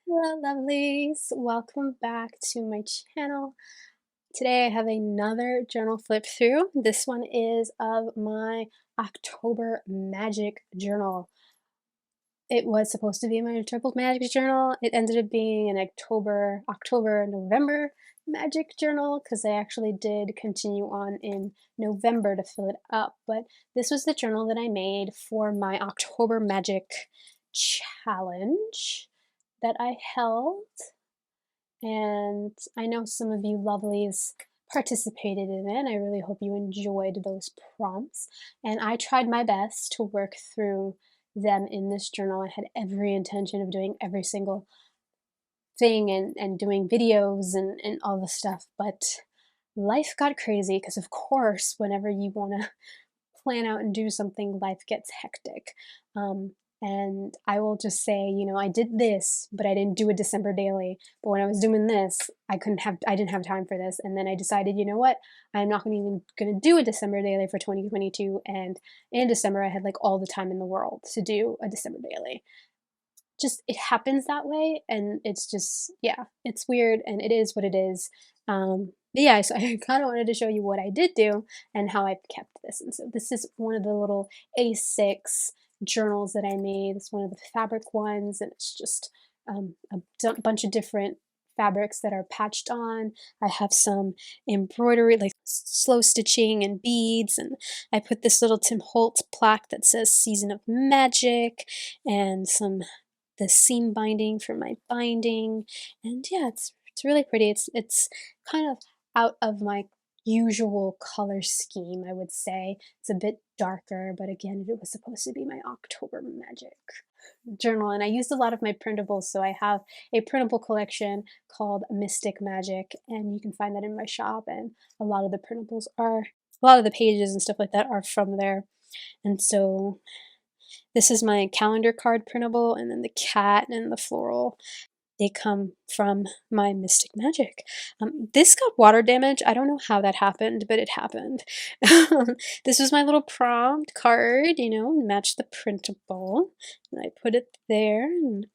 Hello, lovelies. Welcome back to my channel. Today I have another journal flip through. This one is of my October magic journal. It was supposed to be my October magic journal. It ended up being an November magic journal because I actually did continue on in November to fill it up. But this was the journal that I made for my October magic challenge that I held, and I know some of you lovelies participated in it. I really hope you enjoyed those prompts, and I tried my best to work through them in this journal. I had every intention of doing every single thing and doing videos and all the stuff, but life got crazy because, of course, whenever you want to plan out and do something, life gets hectic. And I will just say, I did this, but I didn't do a December daily. But when I was doing this, I didn't have time for this. And then I decided, you know what? I'm not even going to do a December daily for 2022. And in December, I had like all the time in the world to do a December daily. Just it happens that way, and it's just, yeah, it's weird, and it is what it is. But yeah, so I kind of wanted to show you what I did do and how I kept this. And so this is one of the little A6 journals that I made. It's one of the fabric ones, and it's just a bunch of different fabrics that are patched on. I have some embroidery, like slow stitching and beads, and I put this little Tim Holtz plaque that says Season of Magic, and the seam binding for my binding. And yeah, it's really pretty. It's kind of out of my usual color scheme, I would say. It's a bit darker, but again, it was supposed to be my October magic journal, and I used a lot of my printables. So I have a printable collection called Mystic Magic, and you can find that in my shop, and a lot of the printables are a lot of the pages and stuff like that are from there. And so this is my calendar card printable, and then the cat and the floral, they come from my Mystic Magic. This got water damage. I don't know how that happened, but it happened. This was my little prompt card, match the printable. And I put it there, and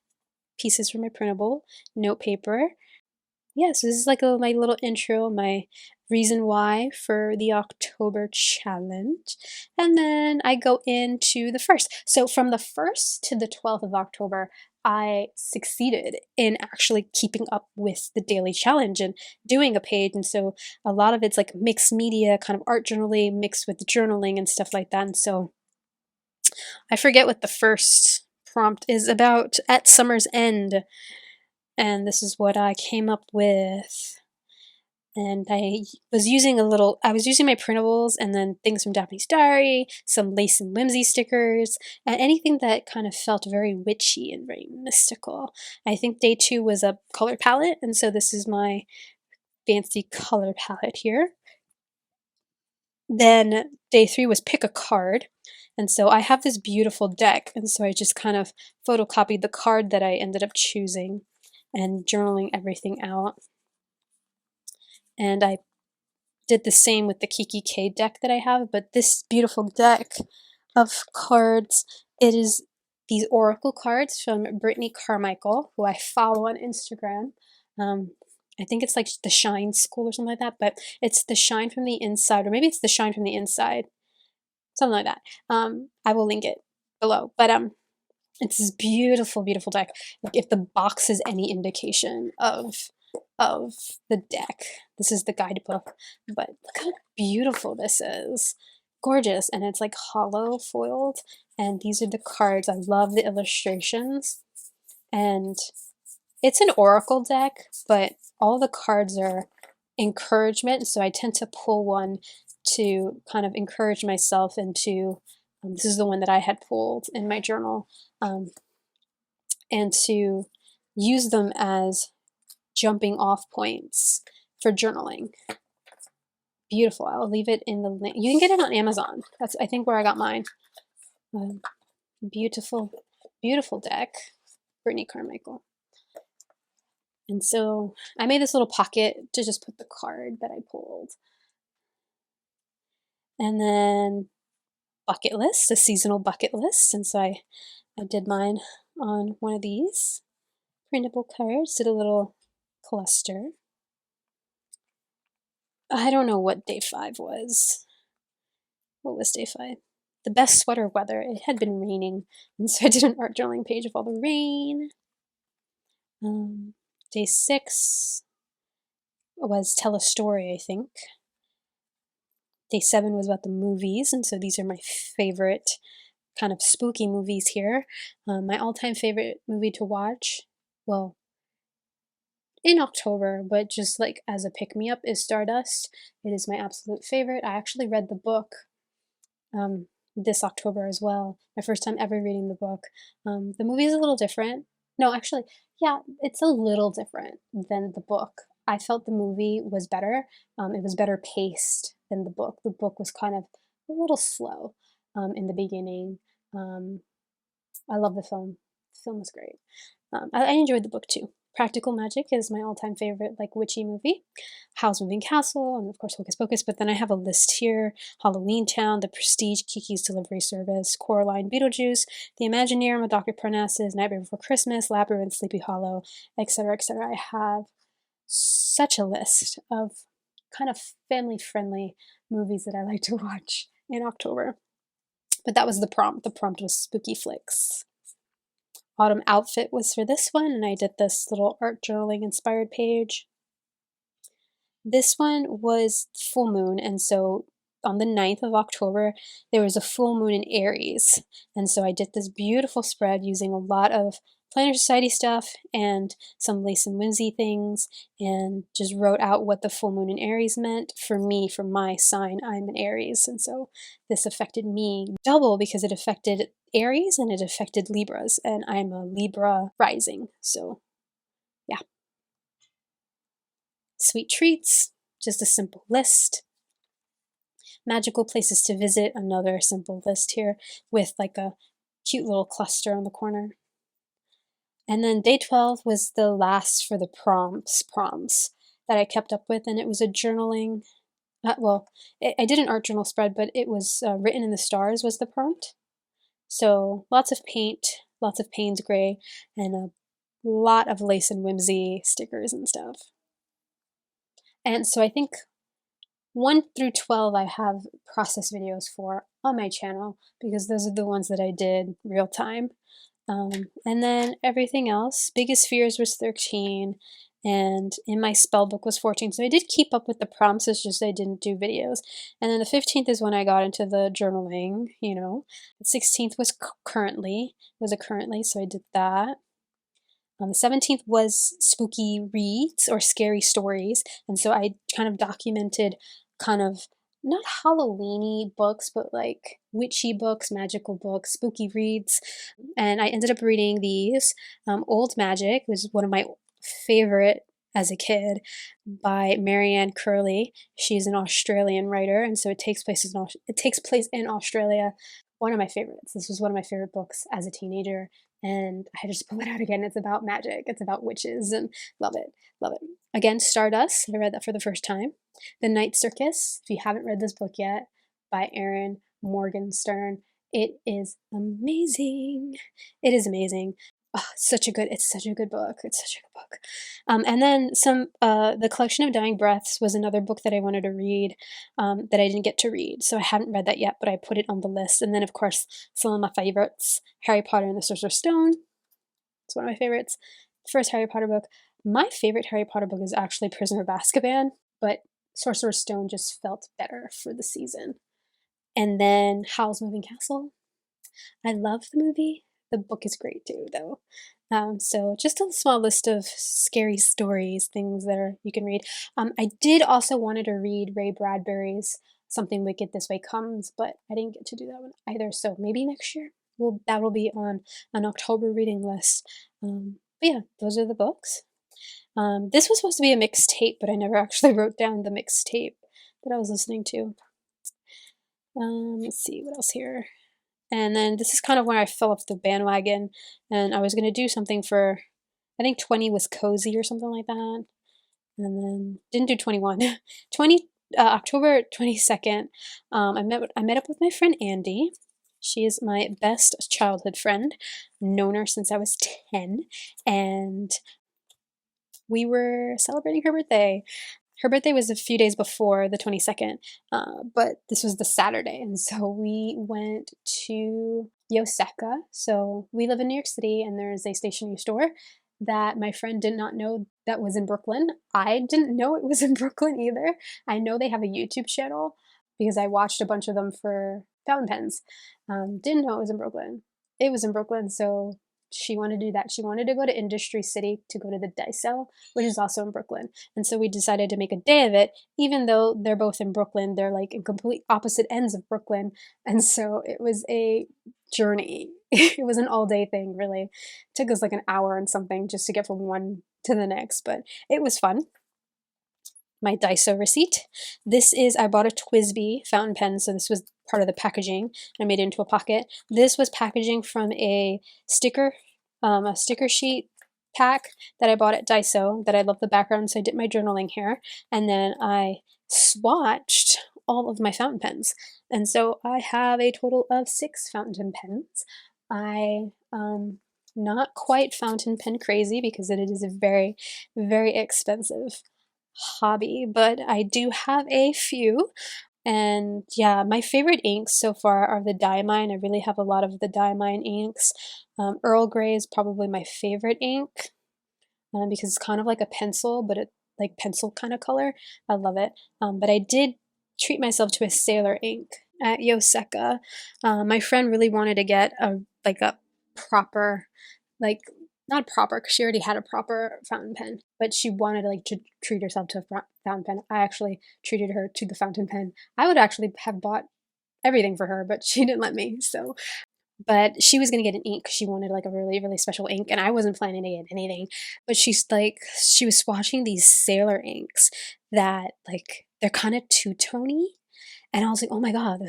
pieces for my printable, note paper. Yeah, so this is like my little intro, my reason why for the October challenge. And then I go into the first. So from the 1st to the 12th of October, I succeeded in actually keeping up with the daily challenge and doing a page. And so a lot of it's like mixed media, kind of art journaling mixed with journaling and stuff like that. And so I forget what the first prompt is about. At summer's end, and this is what I came up with. And I was using my printables and then things from Daphne's Diary, some Lace and Whimsy stickers, and anything that kind of felt very witchy and very mystical. I think day 2 was a color palette, and so this is my fancy color palette here. Then day 3 was pick a card. And so I have this beautiful deck, and so I just kind of photocopied the card that I ended up choosing and journaling everything out. And I did the same with the Kiki K deck that I have, but this beautiful deck of cards, it is these oracle cards from Brittany Carmichael, who I follow on Instagram. I think it's like the Shine School or something like that, but it's the Shine from the Inside, or maybe it's the Shine from the Inside, something like that. I will link it below, but it's this beautiful, beautiful deck. If the box is any indication of the deck, this is the guidebook, but look how beautiful this is. Gorgeous. And it's like hollow foiled, and these are the cards. I love the illustrations, and it's an oracle deck, but all the cards are encouragement, so I tend to pull one to kind of encourage myself into this is the one that I had pulled in my journal, and to use them as jumping off points for journaling. Beautiful. I'll leave it in the link. You can get it on Amazon. That's, I think, where I got mine. Beautiful, beautiful deck. Brittany Carmichael. And so I made this little pocket to just put the card that I pulled. And then bucket list, a seasonal bucket list. And so I did mine on one of these. printable cards, did a little cluster. I don't know what day 5 was. What was day 5? The best sweater weather. It had been raining, and so I did an art journaling page of all the rain. Day 6 was tell a story, I think. Day 7 was about the movies, and so these are my favorite kind of spooky movies here. My all-time favorite movie to watch, well, in October, but just like as a pick-me-up, is Stardust. It is my absolute favorite. I actually read the book this October as well. My first time ever reading the book. The movie is a little different. No, actually, yeah, it's a little different than the book. I felt the movie was better. It was better paced than the book. The book was kind of a little slow in the beginning. I love the film. The film was great. I enjoyed the book too. Practical Magic is my all-time favorite, like, witchy movie. Howl's Moving Castle, and of course Hocus Pocus, but then I have a list here. Halloween Town, The Prestige, Kiki's Delivery Service, Coraline, Beetlejuice, The Imagineer, Dr. Parnassus, Nightmare Before Christmas, Labyrinth, Sleepy Hollow, etc., etc. I have such a list of kind of family-friendly movies that I like to watch in October. But that was the prompt. The prompt was spooky flicks. Autumn outfit was for this one, and I did this little art journaling inspired page. This one was full moon, and so on the 9th of October, there was a full moon in Aries. And so I did this beautiful spread using a lot of Planner Society stuff and some lace and whimsy things, and just wrote out what the full moon in Aries meant for me, for my sign. I'm an Aries, and so this affected me double because it affected Aries and it affected Libras, and I'm a Libra rising, so yeah. Sweet treats, just a simple list. Magical places to visit, another simple list here with like a cute little cluster on the corner. And then day 12 was the last for the prompts that I kept up with, and it was a journaling. I did an art journal spread, but it was written in the stars was the prompt. So lots of paint, lots of Payne's Gray, and a lot of lace and whimsy stickers and stuff. And so I think 1 through 12 I have process videos for on my channel because those are the ones that I did real time. And then everything else, Biggest Fears was 13, and in my spell book was 14. So I did keep up with the prompts, it's just I didn't do videos. And then the 15th is when I got into the journaling, you know. The 16th was currently, so I did that. The 17th was spooky reads or scary stories, and so I kind of documented kind of not Halloween-y books, but like witchy books, magical books, spooky reads, and I ended up reading these. Old Magic was one of my favorite as a kid by Marianne Curley. She's an Australian writer, and so it takes place in Australia. One of my favorites. This was one of my favorite books as a teenager, and I just pull it out again. It's about magic. It's about witches, and love it, love it. Again, Stardust. I read that for the first time. The Night Circus. If you haven't read this book yet, by Erin Morgenstern, it is amazing. It is amazing. Oh, it's such a good book. It's such a good book. And then The Collection of Dying Breaths was another book that I wanted to read that I didn't get to read. So I haven't read that yet, but I put it on the list. And then, of course, some of my favorites, Harry Potter and the Sorcerer's Stone. It's one of my favorites. The first Harry Potter book. My favorite Harry Potter book is actually Prisoner of Azkaban, but Sorcerer's Stone just felt better for the season. And then Howl's Moving Castle. I love the movie. The book is great too, though. So just a small list of scary stories, things that you can read. I did also wanted to read Ray Bradbury's Something Wicked This Way Comes, but I didn't get to do that one either. So maybe next year that will be on an October reading list. But yeah, those are the books. This was supposed to be a mixtape, but I never actually wrote down the mixtape that I was listening to. Let's see what else here. And then this is kind of when I fell off the bandwagon, and I was going to do something for, I think 20 was cozy or something like that. And then didn't do 21. October 22nd, I met up with my friend Andy, She is my best childhood friend, known her since I was 10, and we were celebrating her birthday. Her birthday was a few days before the 22nd, but this was the Saturday, and so we went to Yoseka. So we live in New York City, and there is a stationery store that my friend did not know that was in Brooklyn. I didn't know it was in Brooklyn either. I know they have a YouTube channel because I watched a bunch of them for fountain pens. Didn't know it was in Brooklyn. It was in Brooklyn, so she wanted to do that. She wanted to go to Industry City to go to the Daiso, which is also in Brooklyn. And so we decided to make a day of it, even though they're both in Brooklyn. They're like in complete opposite ends of Brooklyn. And so it was a journey. It was an all day thing, really. It took us like an hour and something just to get from one to the next, but it was fun. My Daiso receipt. This is, I bought a TWSBI fountain pen, so this was part of the packaging. I made it into a pocket. This was packaging from a sticker sheet pack that I bought at Daiso that I love the background, so I did my journaling here. And then I swatched all of my fountain pens. And so I have a total of 6 fountain pens. I not quite fountain pen crazy because it is a very, very expensive hobby, but I do have a few. And yeah, my favorite inks so far are the Diamine. I really have a lot of the Diamine inks. Earl Grey is probably my favorite ink because it's kind of like a pencil, but it like pencil kind of color. I love it. But I did treat myself to a Sailor ink at Yoseka. My friend really wanted to get a proper, like not proper because she already had a proper fountain pen, but she wanted like to treat herself to a fountain pen. I actually treated her to the fountain pen. I would actually have bought everything for her, but she didn't let me. So but she was gonna get an ink. She wanted like a really, really special ink, and I wasn't planning to get anything. But she was swatching these Sailor inks that like they're kind of two-tony, and I was like, oh my god,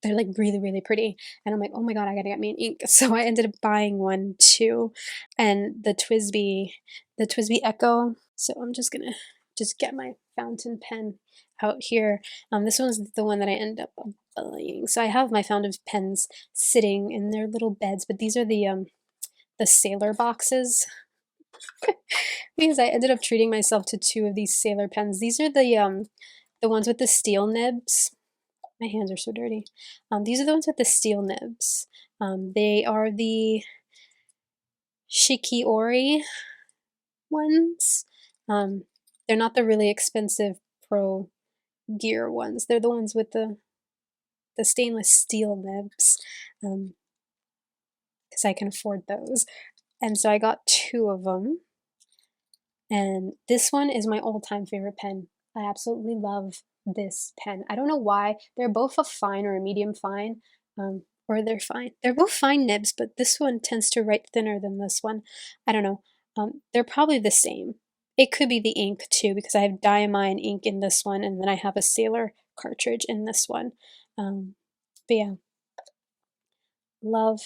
they're like really, really pretty. And I'm like, oh my god, I gotta get me an ink. So I ended up buying one too, and the TWSBI Echo. So I'm just gonna just get my fountain pen out here. This one's the one that I end up buying. So I have my fountain pens sitting in their little beds, but these are the Sailor boxes because I ended up treating myself to 2 of these Sailor pens. These are the ones with the steel nibs. My hands are so dirty. These are the ones with the steel nibs. They are the Shikiori ones. They're not the really expensive Pro Gear ones. They're the ones with the stainless steel nibs, because I can afford those. And so I got 2 of them. And this one is my all-time favorite pen. I absolutely love this pen. I don't know why. They're both a fine or a medium fine, or they're fine. They're both fine nibs, but this one tends to write thinner than this one. I don't know. They're probably the same. It could be the ink too, because I have Diamine ink in this one, and then I have a Sailor cartridge in this one. But yeah, love.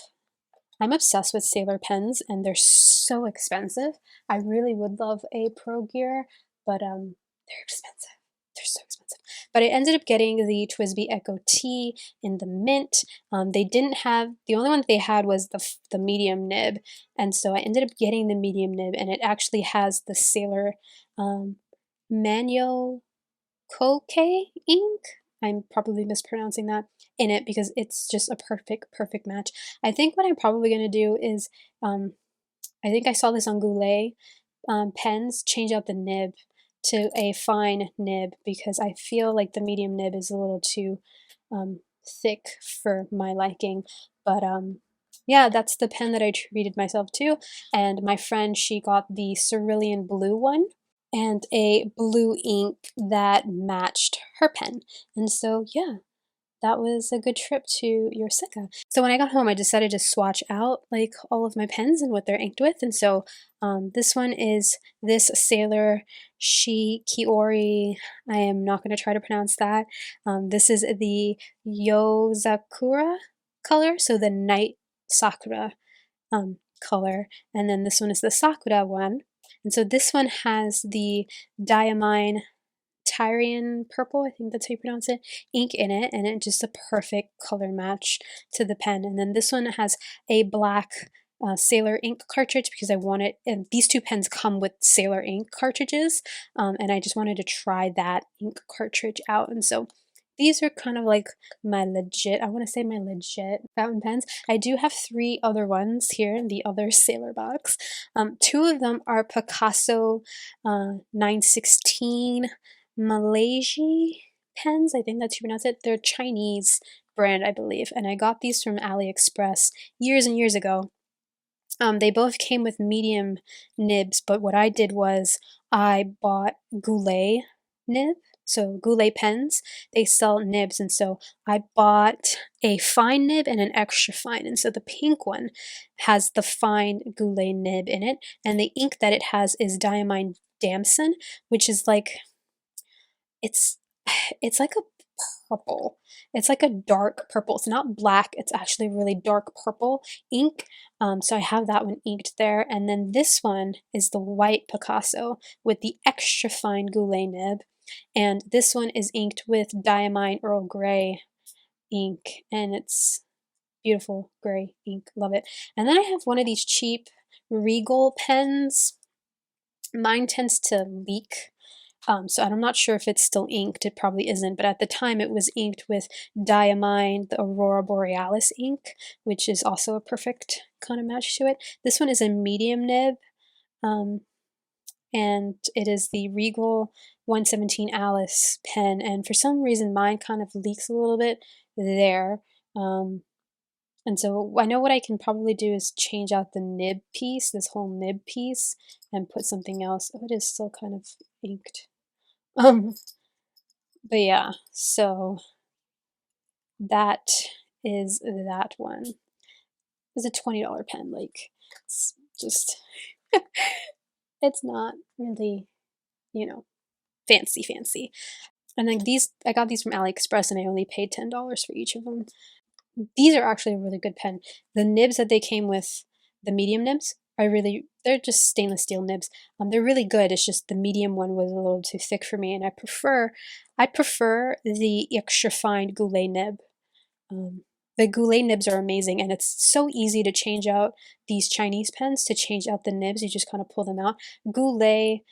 I'm obsessed with Sailor pens, and they're so expensive. I really would love a Pro Gear, but they're expensive. They're so expensive. But I ended up getting the TWSBI Echo T in the mint. They didn't have, the only one that they had was the medium nib, and so I ended up getting the medium nib, and it actually has the Sailor Manyo Koke ink. I'm probably mispronouncing that in it because it's just a perfect match. I think what I'm probably going to do is, I think I saw this on Goulet pens, change out the nib to a fine nib because I feel like the medium nib is a little too thick for my liking. But yeah, that's the pen that I treated myself to. And my friend, she got the cerulean blue one and a blue ink that matched her pen. And so, yeah, that was a good trip to Yorseka. So when I got home, I decided to swatch out like all of my pens and what they're inked with. And so this one is this Sailor Shikiori. I am not going to try to pronounce that. This is the Yozakura color, so the Night Sakura color. And then this one is the Sakura one. And so this one has the Diamine Tyrian purple, I think that's how you pronounce it, ink in it, and it's just a perfect color match to the pen. And then this one has a black Sailor ink cartridge because I wanted, and these two pens come with Sailor ink cartridges, and I just wanted to try that ink cartridge out. And so these are kind of like my legit, I want to say my legit fountain pens. I do have 3 other ones here in the other Sailor box. 2 of them are Picasso 916 Malaysia pens. I think that's how you pronounce it. They're Chinese brand, I believe, and I got these from AliExpress years and years ago. They both came with medium nibs, but what I did was I bought Goulet nib, so Goulet pens. They sell nibs, and so I bought a fine nib and an extra fine. And so the pink one has the fine Goulet nib in it, and the ink that it has is Diamine Damson, which is like it's it's like a purple. It's like a dark purple. It's not black, it's actually really dark purple ink. So I have that one inked there. And then this one is the white Picasso with the extra fine Goulet nib. And this one is inked with Diamine Earl Grey ink. And it's beautiful gray ink. Love it. And then I have one of these cheap Regal pens. Mine tends to leak, so I'm not sure if it's still inked. It probably isn't, but at the time it was inked with Diamine, the Aurora Borealis ink, which is also a perfect kind of match to it. This one is a medium nib, and it is the Regal 117 Alice pen, and for some reason mine kind of leaks a little bit there. And so I know what I can probably do is change out the nib piece, this whole nib piece, and put something else. Oh, it is still kind of inked. Um, but yeah, so that is that one. It's a $20 pen, like, it's just, it's not really, you know, fancy. And then these, I got these from AliExpress and I only paid $10 for each of them. These are actually a really good pen. The nibs that they came with, the medium nibs, are really, they're just stainless steel nibs. They're really good. It's just the medium one was a little too thick for me, and I prefer the extra fine Goulet nib. The Goulet nibs are amazing, and it's so easy to change out these Chinese pens, to change out the nibs. You just kind of pull them out. Goulet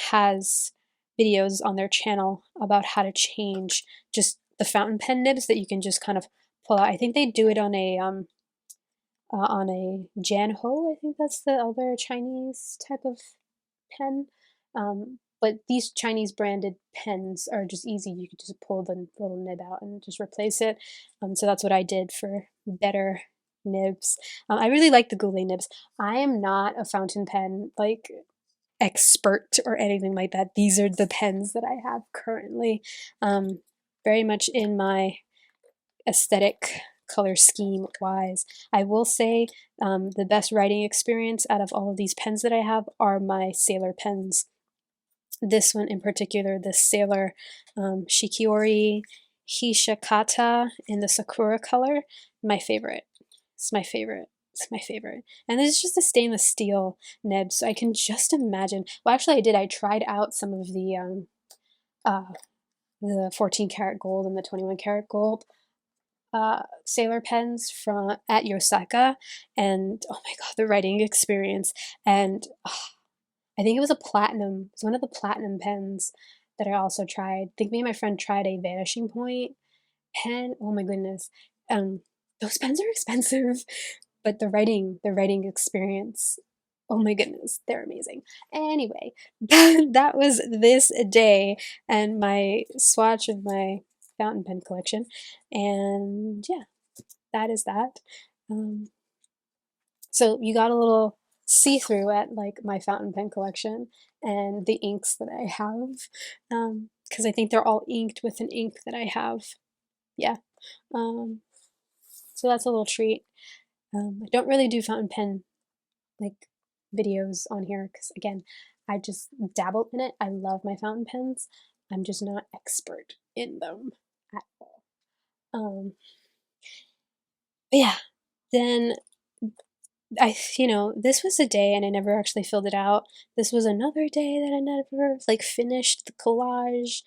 has videos on their channel about how to change just the fountain pen nibs that you can just kind of pull out. I think they do it on a Janho. I think that's the other Chinese type of pen. But these Chinese branded pens are just easy. You could just pull the little nib out and just replace it. So that's what I did for better nibs. I really like the Goulet nibs. I am not a fountain pen like expert or anything like that. These are the pens that I have currently. Very much in my aesthetic color scheme wise. I will say the best writing experience out of all of these pens that I have are my Sailor pens. This one in particular, the Sailor Shikiori Hishikata in the Sakura color, my favorite. It's my favorite. It's my favorite. And this is just a stainless steel nib, so I can just imagine. Well, actually, I did. I tried out some of the 14 karat gold and the 21 karat gold Sailor pens from at Yosaka, and oh my god, the writing experience. And I think it was a platinum. It's one of the platinum pens that I also tried. I think me and my friend tried a Vanishing Point pen. Oh my goodness. Those pens are expensive, but the writing experience, oh my goodness, they're amazing. Anyway, that was this day and my swatch of my fountain pen collection. And yeah, that is that. So you got a little see-through at like my fountain pen collection and the inks that I have, because I think they're all inked with an ink that I have. Yeah. So that's a little treat. I don't really do fountain pen like videos on here because again, I just dabble in it. I love my fountain pens. I'm just not expert in them at all. But yeah, then this was a day and I never actually filled it out. This was another day that I never like finished the collage.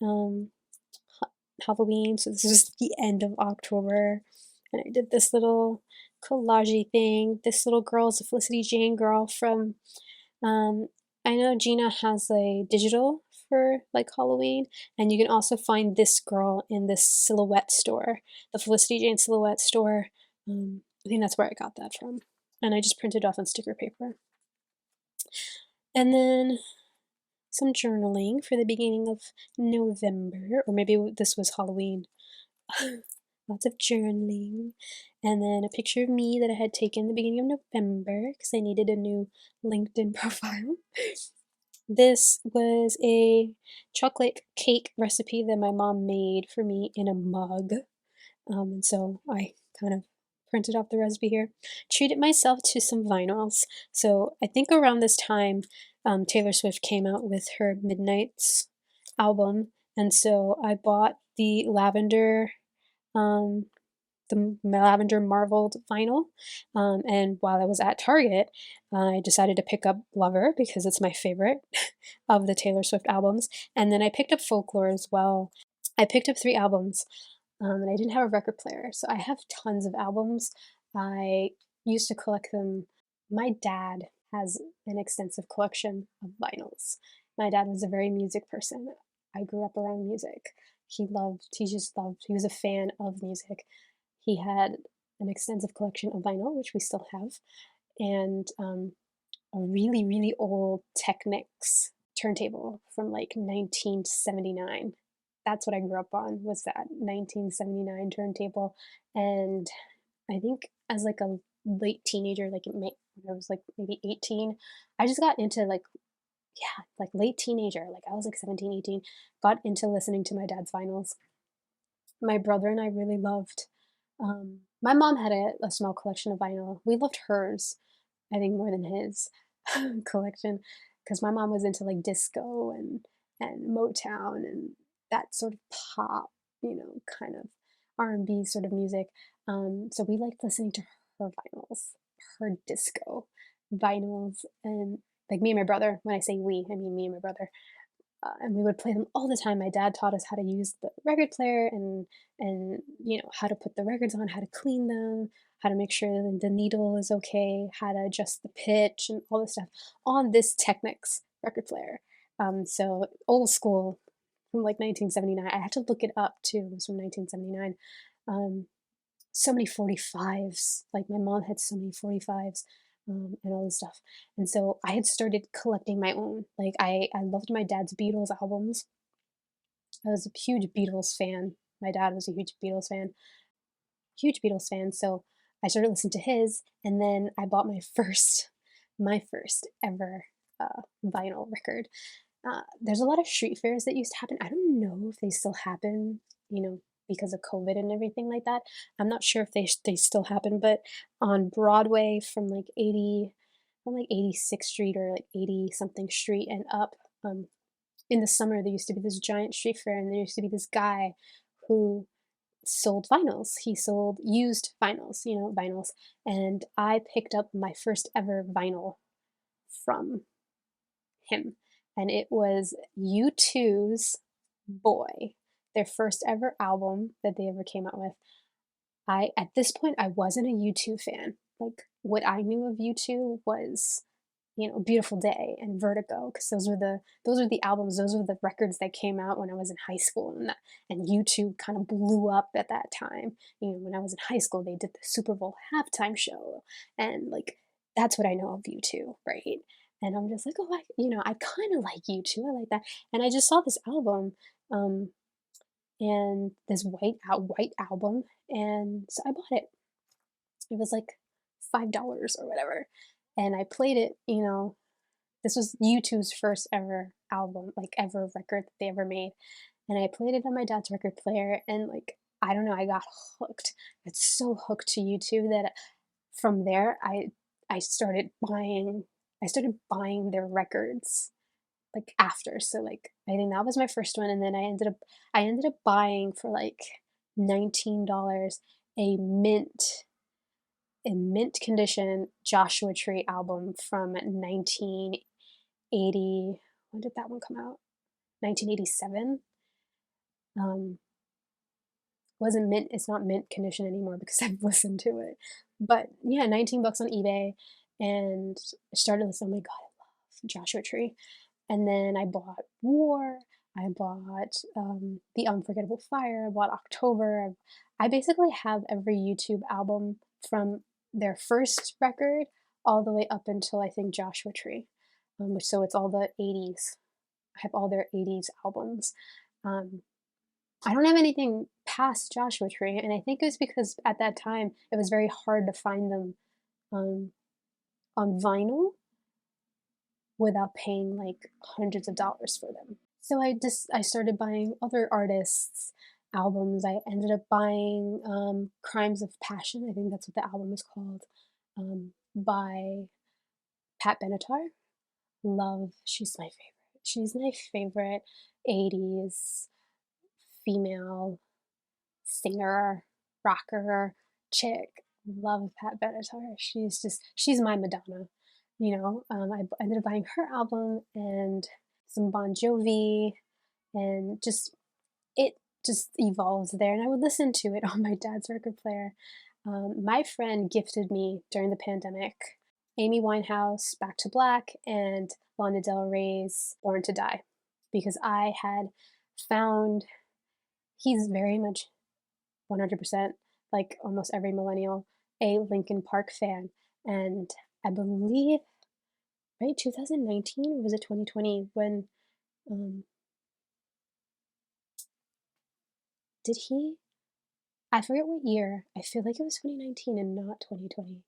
Um, Halloween, so this was the end of October, and I did this little collagey thing. This little girl is a Felicity Jane girl from, um, I know Gina has a digital for like Halloween, and you can also find this girl in this silhouette store, the Felicity Jane silhouette store. I think that's where I got that from, and I just printed off on sticker paper. And then some journaling for the beginning of November, or maybe this was Halloween. Lots of journaling. And then a picture of me that I had taken the beginning of November because I needed a new LinkedIn profile. This was a chocolate cake recipe that my mom made for me in a mug. And so I kind of printed off the recipe here. Treated myself to some vinyls. So I think around this time, Taylor Swift came out with her Midnights album. And so I bought um, the lavender marbled vinyl. And while I was at Target, I decided to pick up Lover because it's my favorite of the Taylor Swift albums. And then I picked up Folklore as well. I picked up 3 albums, and I didn't have a record player, so I have tons of albums. I used to collect them. My dad has an extensive collection of vinyls. My dad was a very music person. I grew up around music. He was a fan of music. He had an extensive collection of vinyl, which we still have, and a really, really old Technics turntable from like 1979. That's what I grew up on, was that 1979 turntable. And I think as like a late teenager, when I was like maybe 18, I just got into like, yeah, like late teenager, like I was like 17, 18, got into listening to my dad's vinyls. My brother and I really loved, my mom had a small collection of vinyl. We loved hers, I think, more than his collection, because my mom was into like disco and Motown and that sort of pop, kind of R&B sort of music. So we liked listening to her vinyls, her disco vinyls, and like me and my brother. When I say we, I mean me and my brother. And we would play them all the time. My dad taught us how to use the record player and how to put the records on, how to clean them, how to make sure that the needle is okay, how to adjust the pitch and all this stuff on this Technics record player. So old school from like 1979. I had to look it up too. It was from 1979. Um, so many 45s. Like my mom had so many 45s, and all this stuff. And so I had started collecting my own. Like I loved my dad's Beatles albums. I was a huge Beatles fan. My dad was a huge Beatles fan. So I started listening to his, and then I bought my first ever vinyl record. There's a lot of street fairs that used to happen. I don't know if they still happen, because of COVID and everything like that. I'm not sure if they still happen, but on Broadway from like 86th Street or like 80 something street and up, in the summer there used to be this giant street fair, and there used to be this guy who sold vinyls. He sold used vinyls, vinyls, and I picked up my first ever vinyl from him, and it was U2's Boy, their first ever album that they ever came out with. At this point I wasn't a U2 fan. Like what I knew of U2 was, Beautiful Day and Vertigo, because those are the albums, those were the records that came out when I was in high school, and U2 kind of blew up at that time. When I was in high school, they did the Super Bowl halftime show, and like that's what I know of U2, right? And I'm just like, oh, I kind of like U2, I like that, and I just saw this album, um, and this white album, and so I bought it. It was like $5 or whatever, and I played it. This was U2's first ever album, like ever record that they ever made, and I played it on my dad's record player, and like I don't know, I got hooked. It's so hooked to U2 that from there I started buying their records like after. So like I think that was my first one, and then I ended up buying for like $19 a mint in mint condition Joshua Tree album from 1980. When did that one come out? 1987. Um, wasn't mint. It's not mint condition anymore because I've listened to it. But yeah, 19 bucks on eBay, and I started listening. Oh my god, I love Joshua Tree. And then I bought War. I bought The Unforgettable Fire. I bought October. I basically have every YouTube album from their first record all the way up until I think Joshua Tree. So it's all the 80s. I have all their 80s albums. Um, I don't have anything past Joshua Tree, and I think it was because at that time it was very hard to find them um, on vinyl without paying like hundreds of dollars for them. So I started buying other artists' albums. I ended up buying Crimes of Passion. I think that's what the album is called, by Pat Benatar. Love, she's my favorite. She's my favorite 80s female singer, rocker, chick. Love Pat Benatar. She's my Madonna. I ended up buying her album and some Bon Jovi, and it just evolves there. And I would listen to it on my dad's record player. My friend gifted me during the pandemic Amy Winehouse, Back to Black, and Lana Del Rey's Born to Die, because I had found he's very much 100%, like almost every millennial, a Linkin Park fan. And I believe, right, 2019 or was it 2020 when, um, did he? I forget what year. I feel like it was 2019 and not 2020.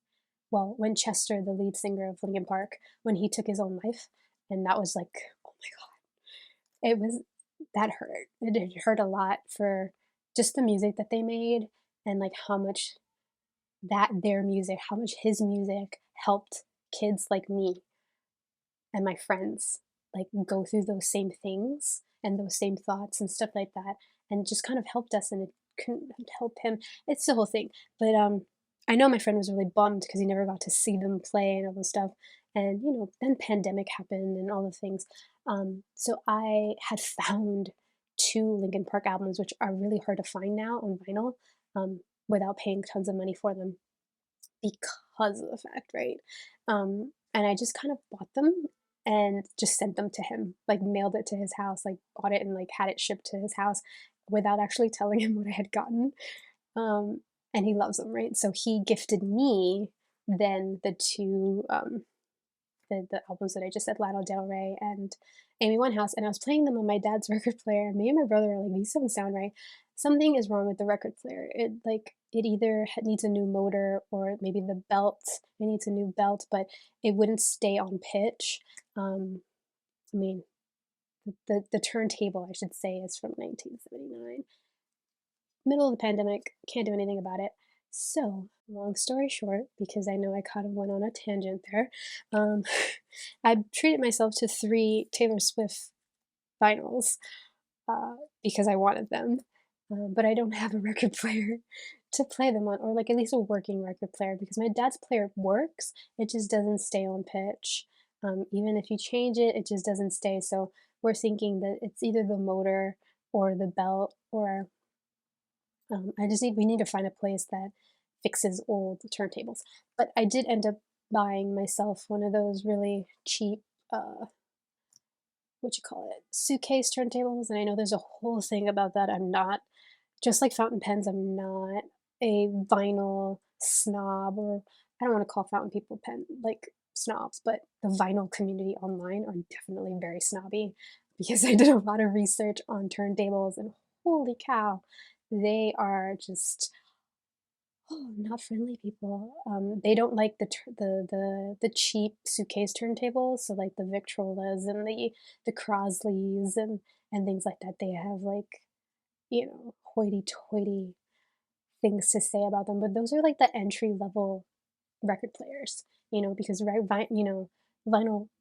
Well, when Chester, the lead singer of Linkin Park, when he took his own life, and that was like, oh my god, that hurt. It hurt a lot for just the music that they made, and like how much his music helped kids like me and my friends like go through those same things and those same thoughts and stuff like that, and just kind of helped us, and it couldn't help him. It's the whole thing. But I know my friend was really bummed because he never got to see them play and all this stuff. And then pandemic happened and all the things. So I had found two Linkin Park albums, which are really hard to find now on vinyl, without paying tons of money for them because of the fact, right? And I just kind of bought them and just sent them to him, like mailed it to his house, like bought it and like had it shipped to his house without actually telling him what I had gotten. Um, and he loves them, right? So he gifted me then the two the albums that I just said, Lana Del Rey and Amy Winehouse, and I was playing them on my dad's record player. And me and my brother are like, these don't sound right. Something is wrong with the record player. It either needs a new motor or maybe the belt. It needs a new belt, but it wouldn't stay on pitch. I mean, the turntable, I should say, is from 1979. Middle of the pandemic, can't do anything about it. So, long story short, because I know I kind of went on a tangent there, um, I treated myself to three Taylor Swift vinyls uh, because I wanted them. But I don't have a record player to play them on, or like at least a working record player, because my dad's player works, it just doesn't stay on pitch. Even if you change it, it just doesn't stay. So we're thinking that it's either the motor or the belt, or we need to find a place that fixes old turntables. But I did end up buying myself one of those really cheap, what you call it, suitcase turntables. And I know there's a whole thing about that. I'm not, just like fountain pens, I'm not a vinyl snob, or I don't want to call fountain people like snobs, but the vinyl community online are definitely very snobby, because I did a lot of research on turntables, and holy cow, they are just not friendly people. They don't like the cheap suitcase turntables, so like the Victrolas and the Crosleys and things like that. They have like, hoity-toity things to say about them, but those are like the entry level record players, because vinyl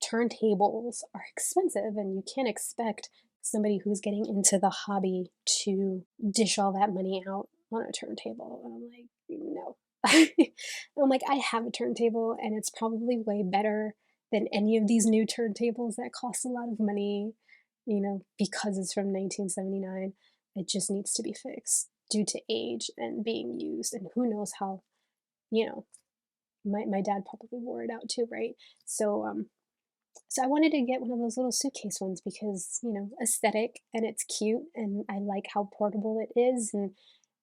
turntables are expensive, and you can't expect somebody who's getting into the hobby to dish all that money out on a turntable. And I'm like, no, I'm like, I have a turntable and it's probably way better than any of these new turntables that cost a lot of money, because it's from 1979. It just needs to be fixed due to age and being used, and who knows how, you know, my dad probably wore it out too, right? So, so I wanted to get one of those little suitcase ones because, aesthetic and it's cute and I like how portable it is, and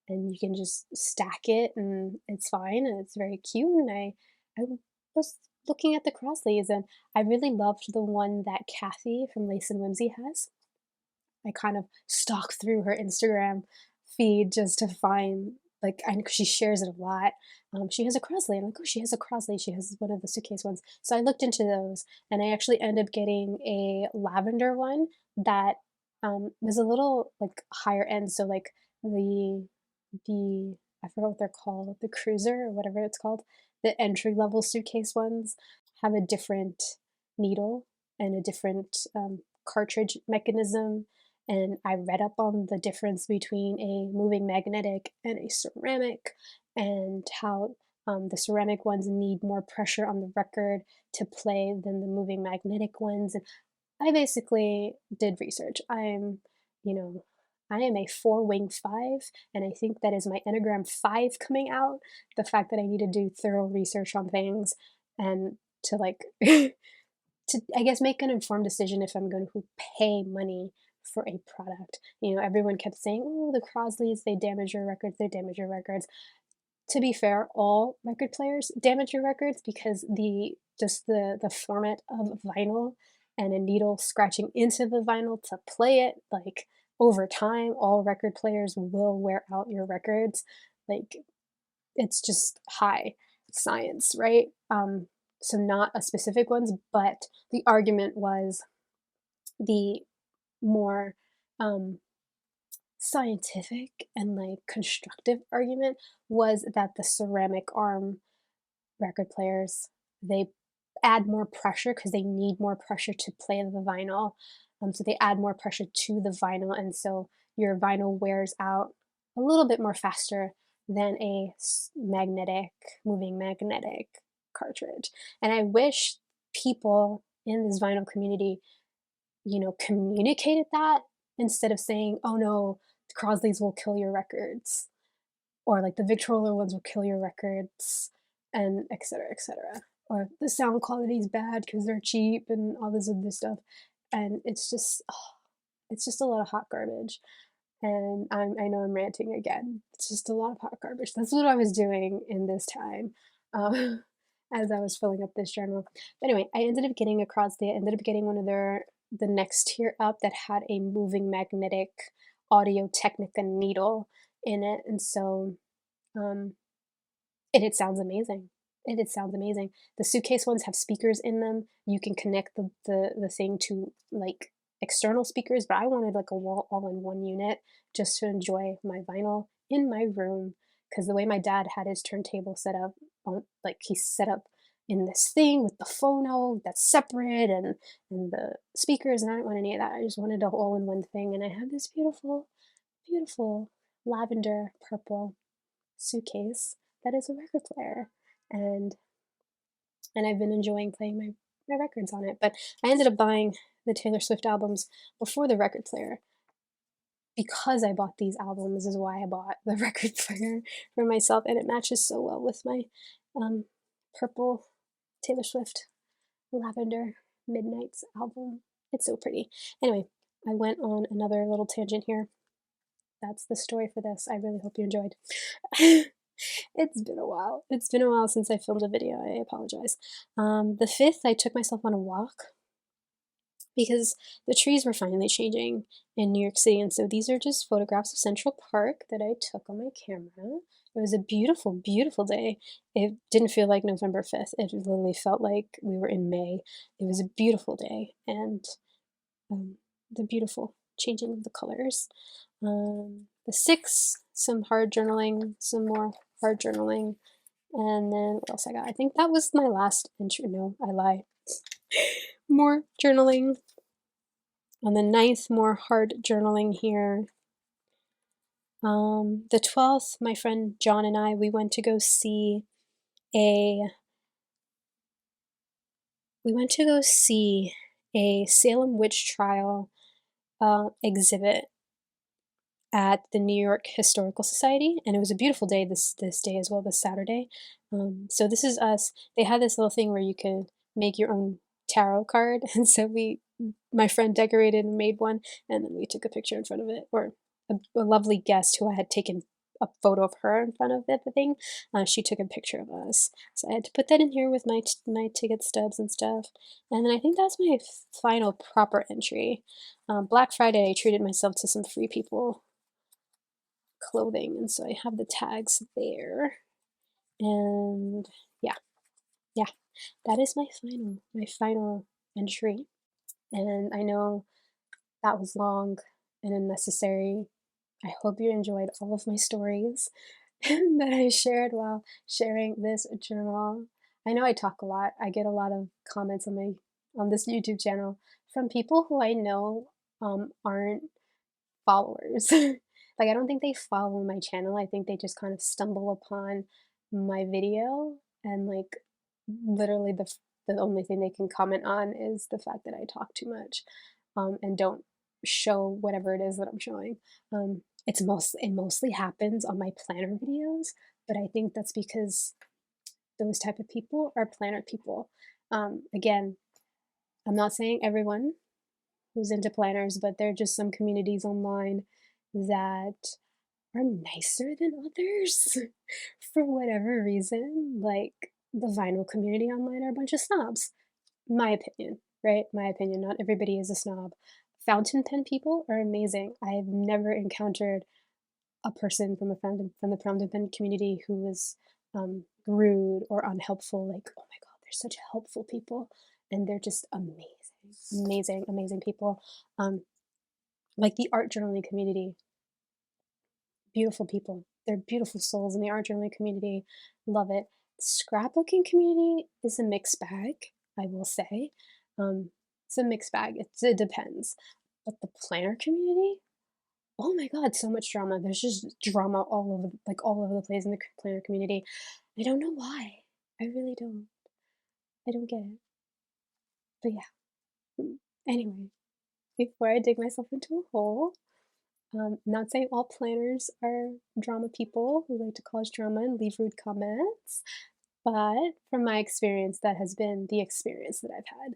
you can just stack it and it's fine and it's very cute, and I was looking at the Crosleys and I really loved the one that Kathy from Lace and Whimsy has. I kind of stalk through her Instagram feed just to find, like, I know she shares it a lot. She has a Crosley. I'm like, oh, she has a Crosley. She has one of the suitcase ones. So I looked into those, and I actually ended up getting a lavender one that was a little like higher end. So like the I forgot what they're called, the cruiser or whatever it's called, the entry level suitcase ones have a different needle and a different cartridge mechanism, and I read up on the difference between a moving magnetic and a ceramic, and how the ceramic ones need more pressure on the record to play than the moving magnetic ones. And I basically did research. You know, I am a four wing five, and I think that is my Enneagram 5 coming out. The fact that I need to do thorough research on things and to like to, I guess, make an informed decision if I'm going to pay money for a product. Everyone kept saying, "Oh, the Crosleys, they damage your records, they damage your records." To be fair, all record players damage your records because the format of vinyl and a needle scratching into the vinyl to play it, like, over time, all record players will wear out your records. Like, it's just high science, right? So not a specific ones, but the argument was the more um, scientific and like constructive argument was that the ceramic arm record players, they add more pressure because they need more pressure to play the vinyl. So they add more pressure to the vinyl, and so your vinyl wears out a little bit more faster than a moving magnetic cartridge. And I wish people in this vinyl community, communicated that instead of saying, "Oh no, the Crosleys will kill your records," or like the Victrola ones will kill your records, and et cetera, et cetera. Or the sound quality is bad because they're cheap and all this other stuff. And it's just a lot of hot garbage. And I know I'm ranting again. It's just a lot of hot garbage. That's what I was doing in this time, um, as I was filling up this journal. But anyway, I ended up getting a Crosley. I ended up getting one of the next tier up that had a moving magnetic Audio Technica needle in it, and so um, and it sounds amazing. It sounds amazing. The suitcase ones have speakers in them. You can connect the thing to like external speakers, but I wanted like a wall all in one unit just to enjoy my vinyl in my room. Because the way my dad had his turntable set up, like he's set up in this thing with the phono that's separate and the speakers, and I didn't want any of that. I just wanted a all in one thing, and I have this beautiful, beautiful lavender purple suitcase that is a record player, and I've been enjoying playing my records on it. But I ended up buying the Taylor Swift albums before the record player because I bought these albums is why I bought the record player for myself, and it matches so well with my purple Taylor Swift lavender Midnights album. It's so pretty. Anyway, I went on another little tangent here. That's the story for this. I really hope you enjoyed. It's been a while. It's been a while since I filmed a video. I apologize. The 5th, I took myself on a walk because the trees were finally changing in New York City. And so these are just photographs of Central Park that I took on my camera. It was a beautiful, beautiful day. It didn't feel like November 5th. It literally felt like we were in May. It was a beautiful day. And the beautiful changing of the colors. The 6th, some hard journaling, some more hard journaling. And then what else I got? I think that was my last entry. No, I lie. More journaling. On the 9th, more hard journaling here. The 12th, my friend John and I, a we went to go see a Salem witch trial exhibit at the New York Historical Society, and it was a beautiful day this day as well, this Saturday. So this is us. They had this little thing where you could make your own tarot card, and so my friend decorated and made one, and then we took a picture in front of it, or a lovely guest who I had taken a photo of her in front of the thing. She took a picture of us, so I had to put that in here with my ticket stubs and stuff. And then I think that's my final proper entry. Black Friday, I treated myself to some Free People clothing, and so I have the tags there. And yeah, yeah, that is my final entry. And I know that was long and unnecessary. I hope you enjoyed all of my stories that I shared while sharing this journal. I know I talk a lot. I get a lot of comments on this YouTube channel from people who I know aren't followers. Like, I don't think they follow my channel. I think they just kind of stumble upon my video, and like literally the only thing they can comment on is the fact that I talk too much, and don't show whatever it is that I'm showing. It mostly happens on my planner videos, but I think that's because those type of people are planner people. Again, I'm not saying everyone who's into planners, but there are just some communities online that are nicer than others for whatever reason. Like, the vinyl community online are a bunch of snobs. My opinion, right? My opinion. Not everybody is a snob. Fountain pen people are amazing. I've never encountered a person from the fountain pen community who was rude or unhelpful. Like, oh my god, they're such helpful people, and they're just amazing people. Um, like the art journaling community, beautiful people. They're beautiful souls in the art journaling community. Love it. Scrapbooking community is a mixed bag, I will say. It's a mixed bag. It depends. But the planner community, oh my god, so much drama. There's just drama all over the place in the planner community. I don't know why. I really don't. I don't get it. But yeah. Anyway, before I dig myself into a hole, not saying all planners are drama people who like to cause drama and leave rude comments, but from my experience, that has been the experience that I've had.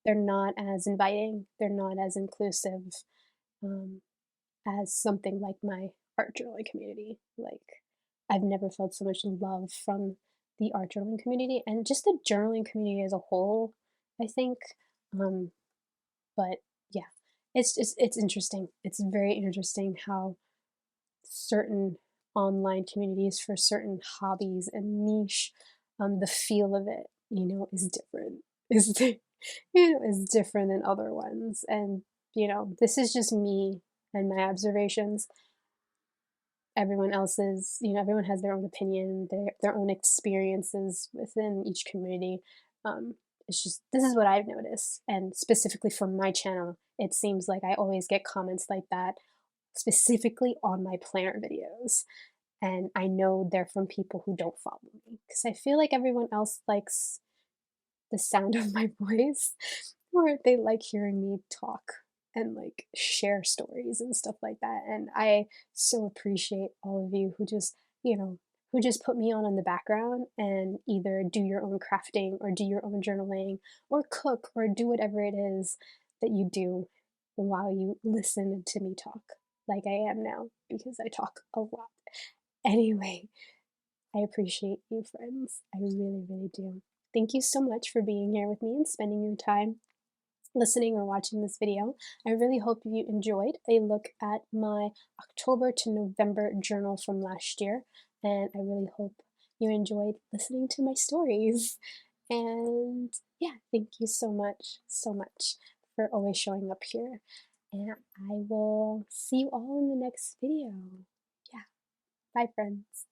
They're not as inviting, they're not as inclusive, um, as something like my art journaling community. Like, I've never felt so much love from the art journaling community and just the journaling community as a whole, I think. Um, but yeah, it's interesting. It's very interesting how certain online communities for certain hobbies and niche, the feel of it, is different. Is different than other ones. And this is just me and my observations. Everyone has their own opinion, their own experiences within each community. It's just this is what I've noticed, and specifically for my channel, it seems like I always get comments like that, specifically on my planner videos. And I know they're from people who don't follow me because I feel like everyone else likes the sound of my voice, or they like hearing me talk and like share stories and stuff like that. And I so appreciate all of you who just put me on in the background and either do your own crafting or do your own journaling or cook or do whatever it is that you do while you listen to me talk like I am now, because I talk a lot. Anyway, I appreciate you, friends. I really, really do. Thank you so much for being here with me and spending your time listening or watching this video. I really hope you enjoyed a look at my October to November journal from last year, and I really hope you enjoyed listening to my stories. And yeah, thank you so much for always showing up here. And I will see you all in the next video. Yeah, bye, friends.